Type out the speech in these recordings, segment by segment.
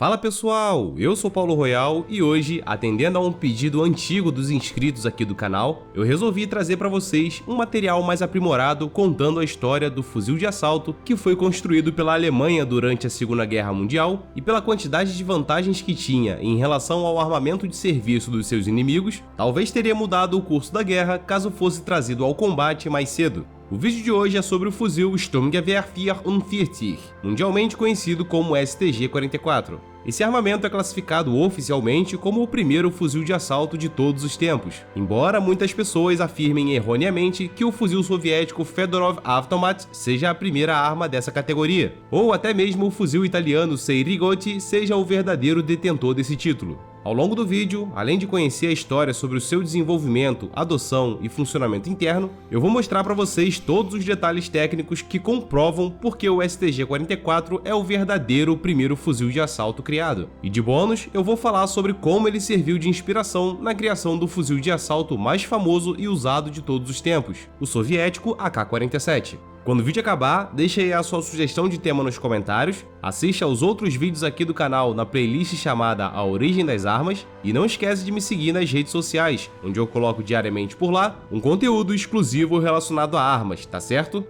Fala pessoal, eu sou Paulo Royal e hoje, atendendo a um pedido antigo dos inscritos aqui do canal, eu resolvi trazer para vocês um material mais aprimorado contando a história do fuzil de assalto que foi construído pela Alemanha durante a Segunda Guerra Mundial e pela quantidade de vantagens que tinha em relação ao armamento de serviço dos seus inimigos, talvez teria mudado o curso da guerra caso fosse trazido ao combate mais cedo. O vídeo de hoje é sobre o fuzil Sturmgewehr 44, mundialmente conhecido como STG-44. Esse armamento é classificado oficialmente como o primeiro fuzil de assalto de todos os tempos, embora muitas pessoas afirmem erroneamente que o fuzil soviético Fedorov Automat seja a primeira arma dessa categoria, ou até mesmo o fuzil italiano Seirigotti seja o verdadeiro detentor desse título. Ao longo do vídeo, além de conhecer a história sobre o seu desenvolvimento, adoção e funcionamento interno, eu vou mostrar para vocês todos os detalhes técnicos que comprovam porque o STG-44 é o verdadeiro primeiro fuzil de assalto criado. E de bônus, eu vou falar sobre como ele serviu de inspiração na criação do fuzil de assalto mais famoso e usado de todos os tempos, o soviético AK-47. Quando o vídeo acabar, deixa aí a sua sugestão de tema nos comentários, assista aos outros vídeos aqui do canal na playlist chamada A Origem das Armas e não esquece de me seguir nas redes sociais, onde eu coloco diariamente por lá um conteúdo exclusivo relacionado a armas, tá certo?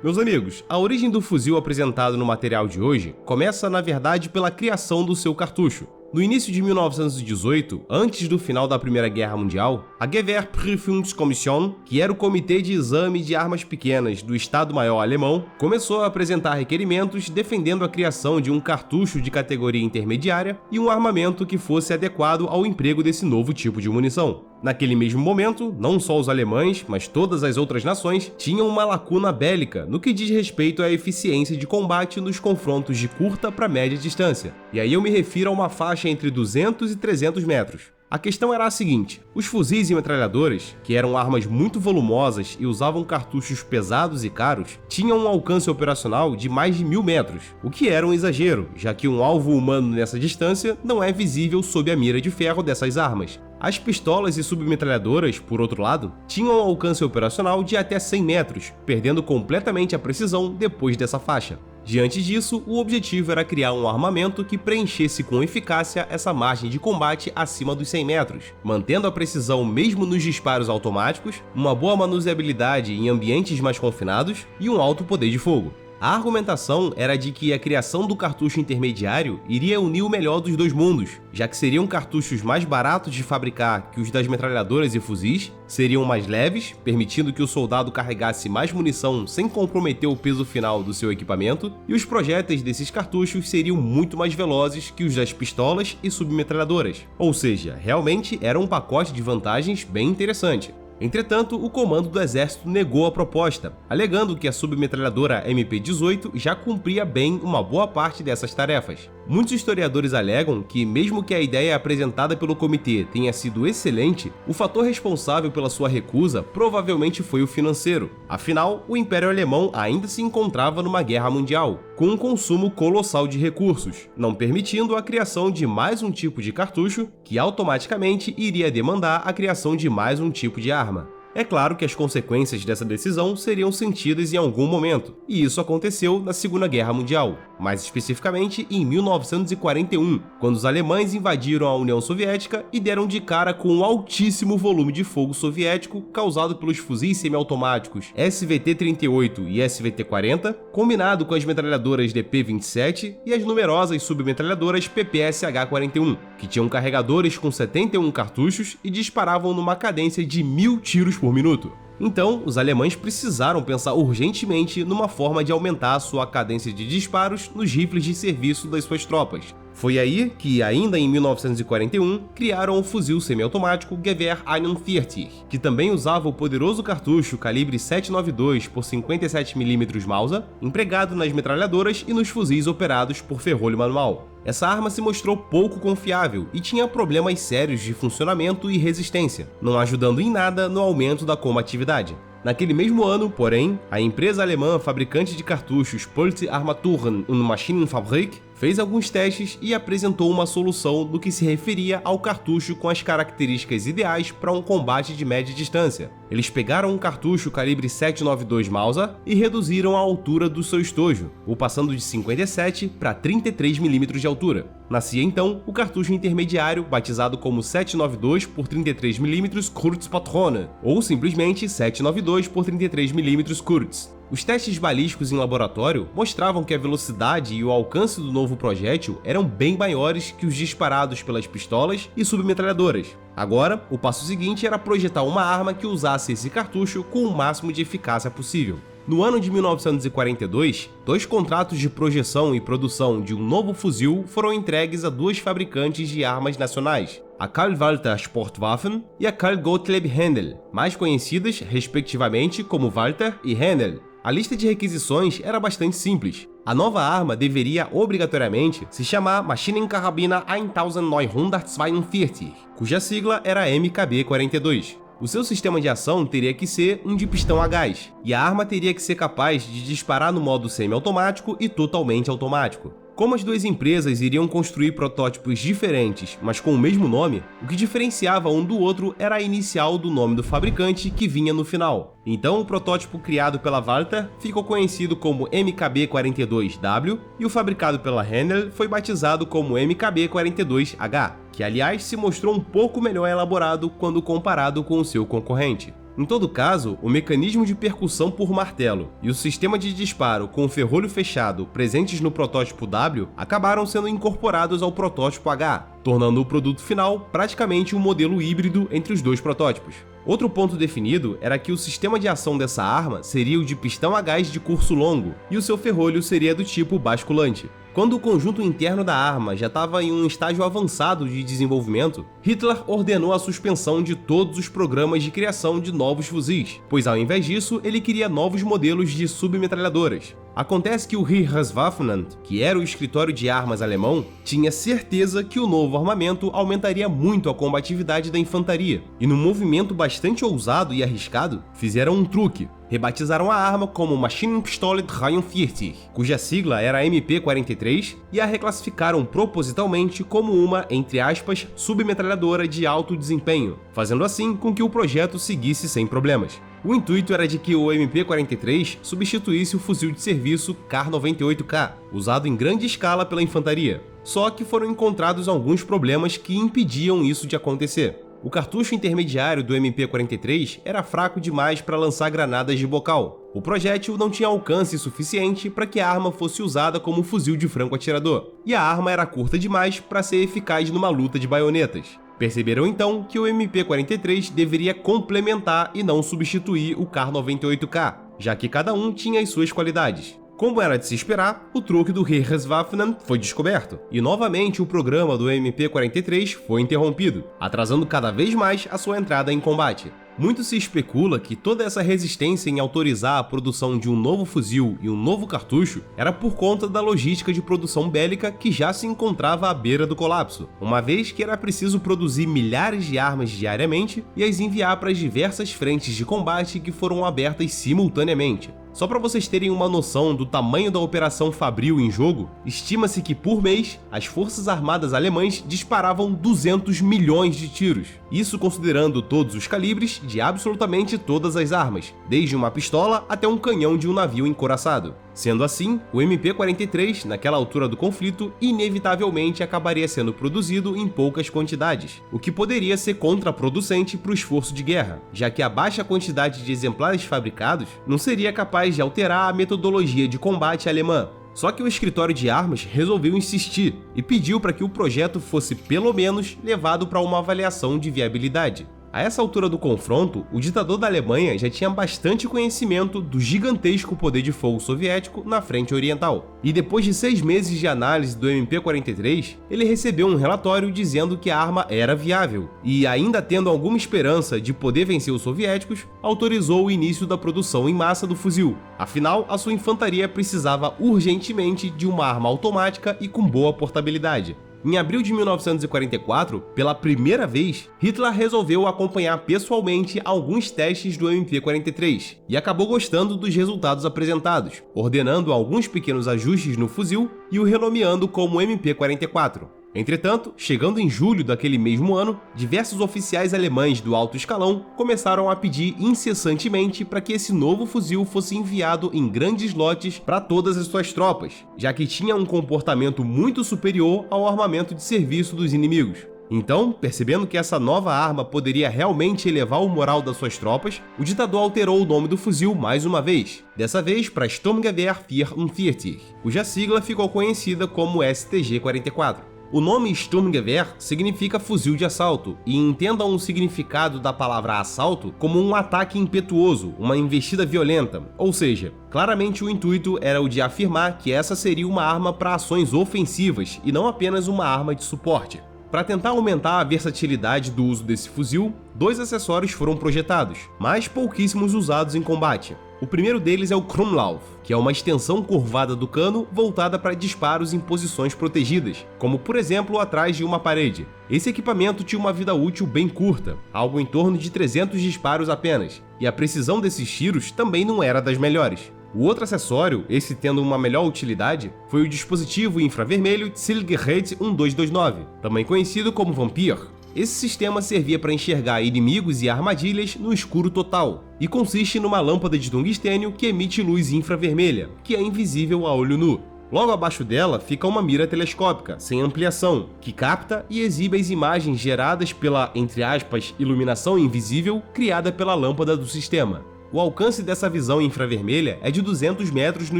Meus amigos, a origem do fuzil apresentado no material de hoje começa na verdade pela criação do seu cartucho. No início de 1918, antes do final da Primeira Guerra Mundial, a Gewehrprüfungskommission, que era o Comitê de Exame de Armas Pequenas do Estado-Maior alemão, começou a apresentar requerimentos defendendo a criação de um cartucho de categoria intermediária e um armamento que fosse adequado ao emprego desse novo tipo de munição. Naquele mesmo momento, não só os alemães, mas todas as outras nações tinham uma lacuna bélica no que diz respeito à eficiência de combate nos confrontos de curta para média distância. E aí eu me refiro a uma faixa entre 200 e 300 metros. A questão era a seguinte: os fuzis e metralhadoras, que eram armas muito volumosas e usavam cartuchos pesados e caros, tinham um alcance operacional de mais de 1000 metros, o que era um exagero, já que um alvo humano nessa distância não é visível sob a mira de ferro dessas armas. As pistolas e submetralhadoras, por outro lado, tinham um alcance operacional de até 100 metros, perdendo completamente a precisão depois dessa faixa. Diante disso, o objetivo era criar um armamento que preenchesse com eficácia essa margem de combate acima dos 100 metros, mantendo a precisão mesmo nos disparos automáticos, uma boa manuseabilidade em ambientes mais confinados e um alto poder de fogo. A argumentação era de que a criação do cartucho intermediário iria unir o melhor dos dois mundos, já que seriam cartuchos mais baratos de fabricar que os das metralhadoras e fuzis, seriam mais leves, permitindo que o soldado carregasse mais munição sem comprometer o peso final do seu equipamento, e os projéteis desses cartuchos seriam muito mais velozes que os das pistolas e submetralhadoras. Ou seja, realmente era um pacote de vantagens bem interessante. Entretanto, o comando do exército negou a proposta, alegando que a submetralhadora MP-18 já cumpria bem uma boa parte dessas tarefas. Muitos historiadores alegam que, mesmo que a ideia apresentada pelo comitê tenha sido excelente, o fator responsável pela sua recusa provavelmente foi o financeiro. Afinal, o Império Alemão ainda se encontrava numa guerra mundial, com um consumo colossal de recursos, não permitindo a criação de mais um tipo de cartucho, que automaticamente iria demandar a criação de mais um tipo de arma. É claro que as consequências dessa decisão seriam sentidas em algum momento, e isso aconteceu na Segunda Guerra Mundial, mais especificamente em 1941, quando os alemães invadiram a União Soviética e deram de cara com um altíssimo volume de fogo soviético causado pelos fuzis semiautomáticos SVT-38 e SVT-40, combinado com as metralhadoras DP-27 e as numerosas submetralhadoras PPSH-41, que tinham carregadores com 71 cartuchos e disparavam numa cadência de 1000 tiros por minuto. Então, os alemães precisaram pensar urgentemente numa forma de aumentar a sua cadência de disparos nos rifles de serviço das suas tropas. Foi aí que, ainda em 1941, criaram o fuzil semiautomático Gewehr 41, que também usava o poderoso cartucho calibre 7.92 por 57mm Mauser, empregado nas metralhadoras e nos fuzis operados por ferrolho manual. Essa arma se mostrou pouco confiável e tinha problemas sérios de funcionamento e resistência, não ajudando em nada no aumento da combatividade. Naquele mesmo ano, porém, a empresa alemã fabricante de cartuchos Pulse Armaturen und Maschinenfabrik fez alguns testes e apresentou uma solução no que se referia ao cartucho com as características ideais para um combate de média distância. Eles pegaram um cartucho calibre 7.92 Mauser e reduziram a altura do seu estojo, o passando de 57 para 33 mm de altura. Nascia então o cartucho intermediário batizado como 792 por 33mm Kurzpatrone, ou simplesmente 792 por 33mm Kurz. Os testes balísticos em laboratório mostravam que a velocidade e o alcance do novo projétil eram bem maiores que os disparados pelas pistolas e submetralhadoras. Agora, o passo seguinte era projetar uma arma que usasse esse cartucho com o máximo de eficácia possível. No ano de 1942, 2 contratos de projeção e produção de um novo fuzil foram entregues a 2 fabricantes de armas nacionais, a Karl Walter Sportwaffen e a Karl Gottlieb Händel, mais conhecidas respectivamente como Walter e Händel. A lista de requisições era bastante simples. A nova arma deveria obrigatoriamente se chamar Maschinenkarabiner 1942, cuja sigla era MKB-42. O seu sistema de ação teria que ser um de pistão a gás, e a arma teria que ser capaz de disparar no modo semiautomático e totalmente automático. Como as 2 empresas iriam construir protótipos diferentes, mas com o mesmo nome, o que diferenciava um do outro era a inicial do nome do fabricante que vinha no final. Então o protótipo criado pela Walter ficou conhecido como MKB-42W e o fabricado pela Händel foi batizado como MKB-42H, que aliás se mostrou um pouco melhor elaborado quando comparado com o seu concorrente. Em todo caso, o mecanismo de percussão por martelo e o sistema de disparo com o ferrolho fechado presentes no protótipo W acabaram sendo incorporados ao protótipo H, tornando o produto final praticamente um modelo híbrido entre os 2 protótipos. Outro ponto definido era que o sistema de ação dessa arma seria o de pistão a gás de curso longo e o seu ferrolho seria do tipo basculante. Quando o conjunto interno da arma já estava em um estágio avançado de desenvolvimento, Hitler ordenou a suspensão de todos os programas de criação de novos fuzis, pois ao invés disso ele queria novos modelos de submetralhadoras. Acontece que o Reichswaffenamt, que era o escritório de armas alemão, tinha certeza que o novo armamento aumentaria muito a combatividade da infantaria, e num movimento bastante ousado e arriscado, fizeram um truque. Rebatizaram a arma como Maschinenpistole 43, cuja sigla era MP-43, e a reclassificaram propositalmente como uma, entre aspas, submetralhadora de alto desempenho, fazendo assim com que o projeto seguisse sem problemas. O intuito era de que o MP-43 substituísse o fuzil de serviço Kar-98K, usado em grande escala pela infantaria. Só que foram encontrados alguns problemas que impediam isso de acontecer. O cartucho intermediário do MP-43 era fraco demais para lançar granadas de bocal. O projétil não tinha alcance suficiente para que a arma fosse usada como fuzil de franco-atirador, e a arma era curta demais para ser eficaz numa luta de baionetas. Perceberam então que o MP-43 deveria complementar e não substituir o Kar-98K, já que cada um tinha as suas qualidades. Como era de se esperar, o truque do Reichswaffenamt foi descoberto, e novamente o programa do MP-43 foi interrompido, atrasando cada vez mais a sua entrada em combate. Muito se especula que toda essa resistência em autorizar a produção de um novo fuzil e um novo cartucho era por conta da logística de produção bélica que já se encontrava à beira do colapso, uma vez que era preciso produzir milhares de armas diariamente e as enviar para as diversas frentes de combate que foram abertas simultaneamente. Só para vocês terem uma noção do tamanho da Operação Fabril em jogo, estima-se que por mês as forças armadas alemãs disparavam 200 milhões de tiros. Isso considerando todos os calibres de absolutamente todas as armas, desde uma pistola até um canhão de um navio encouraçado. Sendo assim, o MP-43, naquela altura do conflito, inevitavelmente acabaria sendo produzido em poucas quantidades, o que poderia ser contraproducente para o esforço de guerra, já que a baixa quantidade de exemplares fabricados não seria capaz de alterar a metodologia de combate alemã. Só que o escritório de armas resolveu insistir e pediu para que o projeto fosse pelo menos levado para uma avaliação de viabilidade. A essa altura do confronto, o ditador da Alemanha já tinha bastante conhecimento do gigantesco poder de fogo soviético na frente oriental. E depois de 6 meses de análise do MP-43, ele recebeu um relatório dizendo que a arma era viável e, ainda tendo alguma esperança de poder vencer os soviéticos, autorizou o início da produção em massa do fuzil. Afinal, a sua infantaria precisava urgentemente de uma arma automática e com boa portabilidade. Em abril de 1944, pela primeira vez, Hitler resolveu acompanhar pessoalmente alguns testes do MP-43 e acabou gostando dos resultados apresentados, ordenando alguns pequenos ajustes no fuzil e o renomeando como MP-44. Entretanto, chegando em julho daquele mesmo ano, diversos oficiais alemães do alto escalão começaram a pedir incessantemente para que esse novo fuzil fosse enviado em grandes lotes para todas as suas tropas, já que tinha um comportamento muito superior ao armamento de serviço dos inimigos. Então, percebendo que essa nova arma poderia realmente elevar o moral das suas tropas, o ditador alterou o nome do fuzil mais uma vez, dessa vez para Sturmgewehr 44, cuja sigla ficou conhecida como STG-44. O nome Sturmgewehr significa fuzil de assalto, e entendam o significado da palavra assalto como um ataque impetuoso, uma investida violenta, ou seja, claramente o intuito era o de afirmar que essa seria uma arma para ações ofensivas e não apenas uma arma de suporte. Para tentar aumentar a versatilidade do uso desse fuzil, 2 acessórios foram projetados, mas pouquíssimos usados em combate. O primeiro deles é o Krummlauf, que é uma extensão curvada do cano voltada para disparos em posições protegidas, como por exemplo atrás de uma parede. Esse equipamento tinha uma vida útil bem curta, algo em torno de 300 disparos apenas, e a precisão desses tiros também não era das melhores. O outro acessório, esse tendo uma melhor utilidade, foi o dispositivo infravermelho Zielgerät 1229, também conhecido como Vampir. Esse sistema servia para enxergar inimigos e armadilhas no escuro total, e consiste numa lâmpada de tungstênio que emite luz infravermelha, que é invisível a olho nu. Logo abaixo dela fica uma mira telescópica, sem ampliação, que capta e exibe as imagens geradas pela, entre aspas, iluminação invisível criada pela lâmpada do sistema. O alcance dessa visão infravermelha é de 200 metros no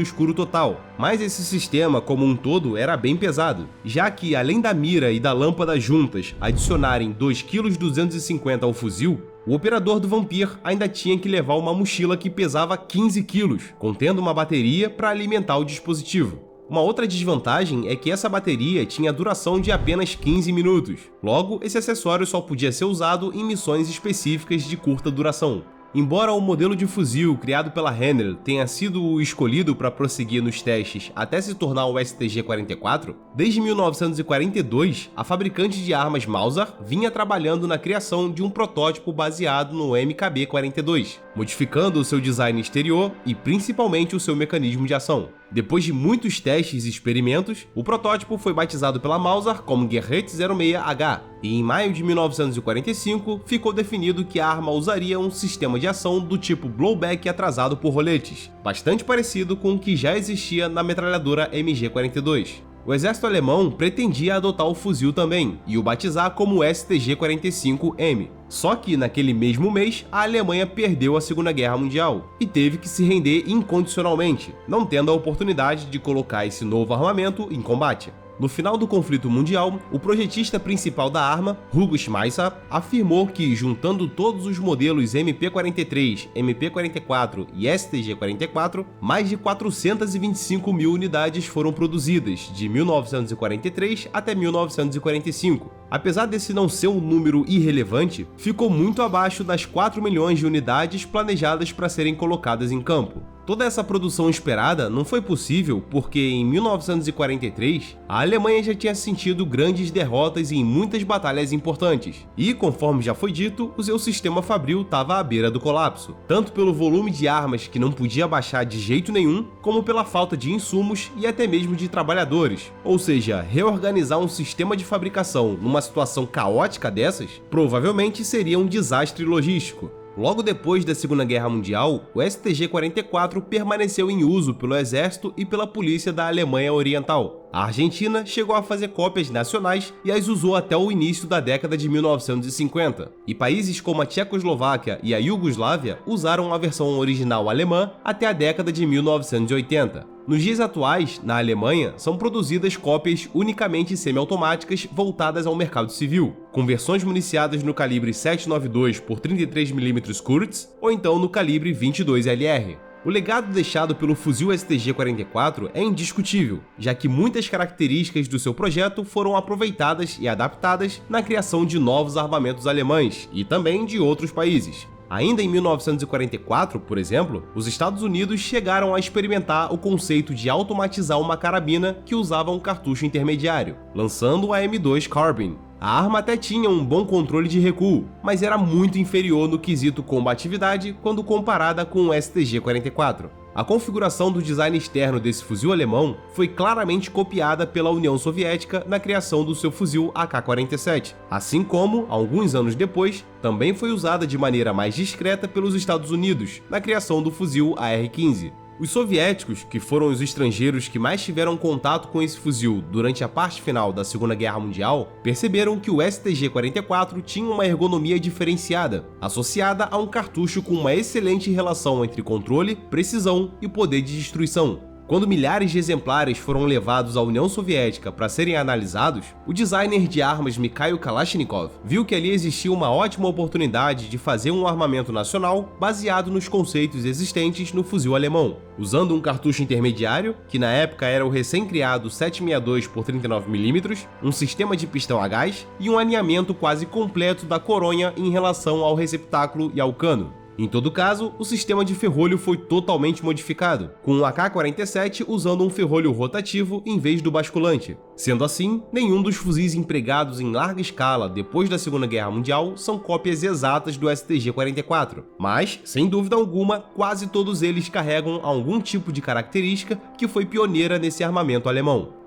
escuro total, mas esse sistema como um todo era bem pesado, já que além da mira e da lâmpada juntas adicionarem 2,250 kg ao fuzil, o operador do Vampir ainda tinha que levar uma mochila que pesava 15 kg, contendo uma bateria para alimentar o dispositivo. Uma outra desvantagem é que essa bateria tinha duração de apenas 15 minutos, logo esse acessório só podia ser usado em missões específicas de curta duração. Embora o modelo de fuzil criado pela Henner tenha sido o escolhido para prosseguir nos testes até se tornar o STG-44, desde 1942, a fabricante de armas Mauser vinha trabalhando na criação de um protótipo baseado no MKB-42, modificando o seu design exterior e principalmente o seu mecanismo de ação. Depois de muitos testes e experimentos, o protótipo foi batizado pela Mauser como Gerät 06H, e em maio de 1945 ficou definido que a arma usaria um sistema de ação do tipo blowback atrasado por roletes, bastante parecido com o que já existia na metralhadora MG-42. O exército alemão pretendia adotar o fuzil também e o batizar como STG-45M. Só que naquele mesmo mês, a Alemanha perdeu a Segunda Guerra Mundial e teve que se render incondicionalmente, não tendo a oportunidade de colocar esse novo armamento em combate. No final do conflito mundial, o projetista principal da arma, Hugo Schmeisser, afirmou que, juntando todos os modelos MP-43, MP-44 e STG-44, mais de 425 mil unidades foram produzidas, de 1943 até 1945. Apesar desse não ser um número irrelevante, ficou muito abaixo das 4 milhões de unidades planejadas para serem colocadas em campo. Toda essa produção esperada não foi possível porque, em 1943, a Alemanha já tinha sentido grandes derrotas em muitas batalhas importantes, e, conforme já foi dito, o seu sistema fabril estava à beira do colapso, tanto pelo volume de armas que não podia baixar de jeito nenhum, como pela falta de insumos e até mesmo de trabalhadores. Ou seja, reorganizar um sistema de fabricação numa situação caótica dessas, provavelmente seria um desastre logístico. Logo depois da Segunda Guerra Mundial, o STG-44 permaneceu em uso pelo exército e pela polícia da Alemanha Oriental. A Argentina chegou a fazer cópias nacionais e as usou até o início da década de 1950, e países como a Tchecoslováquia e a Iugoslávia usaram a versão original alemã até a década de 1980. Nos dias atuais, na Alemanha, são produzidas cópias unicamente semiautomáticas voltadas ao mercado civil, com versões municiadas no calibre 7.92 por 33mm Kurz ou então no calibre 22LR. O legado deixado pelo fuzil STG-44 é indiscutível, já que muitas características do seu projeto foram aproveitadas e adaptadas na criação de novos armamentos alemães e também de outros países. Ainda em 1944, por exemplo, os Estados Unidos chegaram a experimentar o conceito de automatizar uma carabina que usava um cartucho intermediário, lançando a M2 Carbine. A arma até tinha um bom controle de recuo, mas era muito inferior no quesito combatividade quando comparada com o STG-44. A configuração do design externo desse fuzil alemão foi claramente copiada pela União Soviética na criação do seu fuzil AK-47, assim como, alguns anos depois, também foi usada de maneira mais discreta pelos Estados Unidos na criação do fuzil AR-15. Os soviéticos, que foram os estrangeiros que mais tiveram contato com esse fuzil durante a parte final da Segunda Guerra Mundial, perceberam que o STG-44 tinha uma ergonomia diferenciada, associada a um cartucho com uma excelente relação entre controle, precisão e poder de destruição. Quando milhares de exemplares foram levados à União Soviética para serem analisados, o designer de armas Mikhail Kalashnikov viu que ali existia uma ótima oportunidade de fazer um armamento nacional baseado nos conceitos existentes no fuzil alemão, usando um cartucho intermediário, que na época era o recém-criado 762 por 39mm, um sistema de pistão a gás e um alinhamento quase completo da coronha em relação ao receptáculo e ao cano. Em todo caso, o sistema de ferrolho foi totalmente modificado, com o AK-47 usando um ferrolho rotativo em vez do basculante. Sendo assim, nenhum dos fuzis empregados em larga escala depois da Segunda Guerra Mundial são cópias exatas do STG-44, mas, sem dúvida alguma, quase todos eles carregam algum tipo de característica que foi pioneira nesse armamento alemão.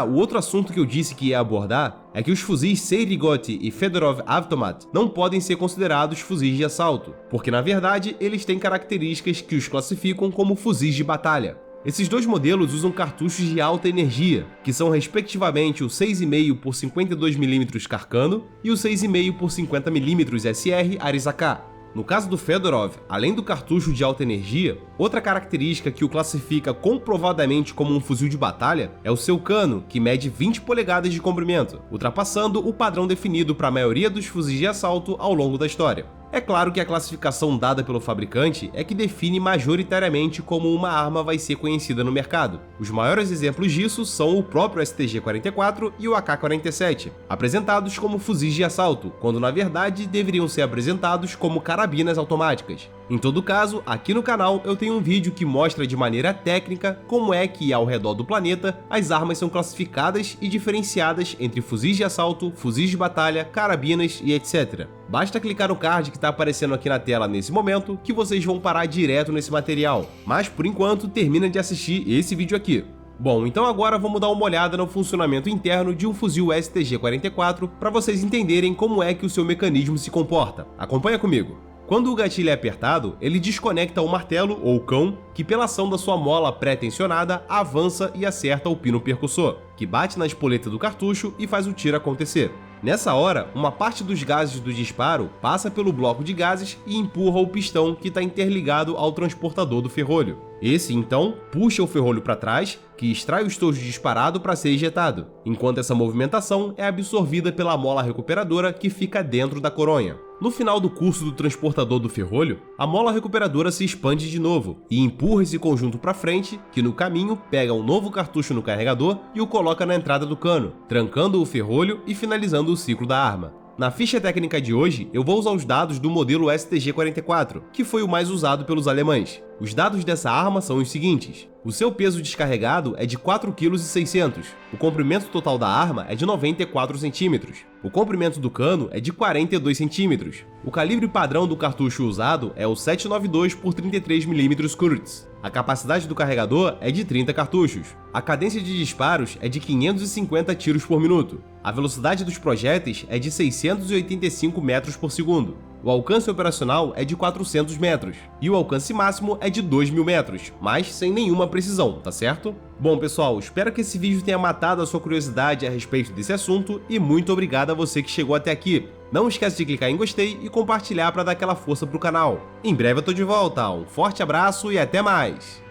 O outro assunto que eu disse que ia abordar é que os fuzis Serigoti e Fedorov Avtomat não podem ser considerados fuzis de assalto, porque na verdade eles têm características que os classificam como fuzis de batalha. Esses dois modelos usam cartuchos de alta energia, que são respectivamente o 6,5 por 52mm Carcano e o 6,5 por 50mm SR Arizaka. No caso do Fedorov, além do cartucho de alta energia, outra característica que o classifica comprovadamente como um fuzil de batalha é o seu cano, que mede 20 polegadas de comprimento, ultrapassando o padrão definido para a maioria dos fuzis de assalto ao longo da história. É claro que a classificação dada pelo fabricante é que define majoritariamente como uma arma vai ser conhecida no mercado. Os maiores exemplos disso são o próprio STG-44 e o AK-47, apresentados como fuzis de assalto, quando na verdade deveriam ser apresentados como carabinas automáticas. Em todo caso, aqui no canal eu tenho um vídeo que mostra de maneira técnica como é que ao redor do planeta as armas são classificadas e diferenciadas entre fuzis de assalto, fuzis de batalha, carabinas e etc. Basta clicar no card que está aparecendo aqui na tela nesse momento que vocês vão parar direto nesse material, mas por enquanto termina de assistir esse vídeo aqui. Bom, então agora vamos dar uma olhada no funcionamento interno de um fuzil STG-44 para vocês entenderem como é que o seu mecanismo se comporta. Acompanha comigo. Quando o gatilho é apertado, ele desconecta o martelo ou cão, que pela ação da sua mola pré-tensionada avança e acerta o pino percussor, que bate na espoleta do cartucho e faz o tiro acontecer. Nessa hora, uma parte dos gases do disparo passa pelo bloco de gases e empurra o pistão que está interligado ao transportador do ferrolho. Esse, então, puxa o ferrolho para trás, que extrai o estojo disparado para ser ejetado, enquanto essa movimentação é absorvida pela mola recuperadora que fica dentro da coronha. No final do curso do transportador do ferrolho, a mola recuperadora se expande de novo e empurra esse conjunto para frente, que no caminho pega um novo cartucho no carregador e o coloca na entrada do cano, trancando o ferrolho e finalizando o ciclo da arma. Na ficha técnica de hoje, eu vou usar os dados do modelo STG-44, que foi o mais usado pelos alemães. Os dados dessa arma são os seguintes: o seu peso descarregado é de 4,6 kg, o comprimento total da arma é de 94 cm, o comprimento do cano é de 42 cm, o calibre padrão do cartucho usado é o 7,92 por 33mm Kurz, a capacidade do carregador é de 30 cartuchos, a cadência de disparos é de 550 tiros por minuto, a velocidade dos projéteis é de 685 metros por segundo, o alcance operacional é de 400 metros e o alcance máximo é de 2.000 metros, mas sem nenhuma precisão, tá certo? Bom pessoal, espero que esse vídeo tenha matado a sua curiosidade a respeito desse assunto e muito obrigado a você que chegou até aqui. Não esquece de clicar em gostei e compartilhar para dar aquela força pro canal. Em breve eu tô de volta, um forte abraço e até mais!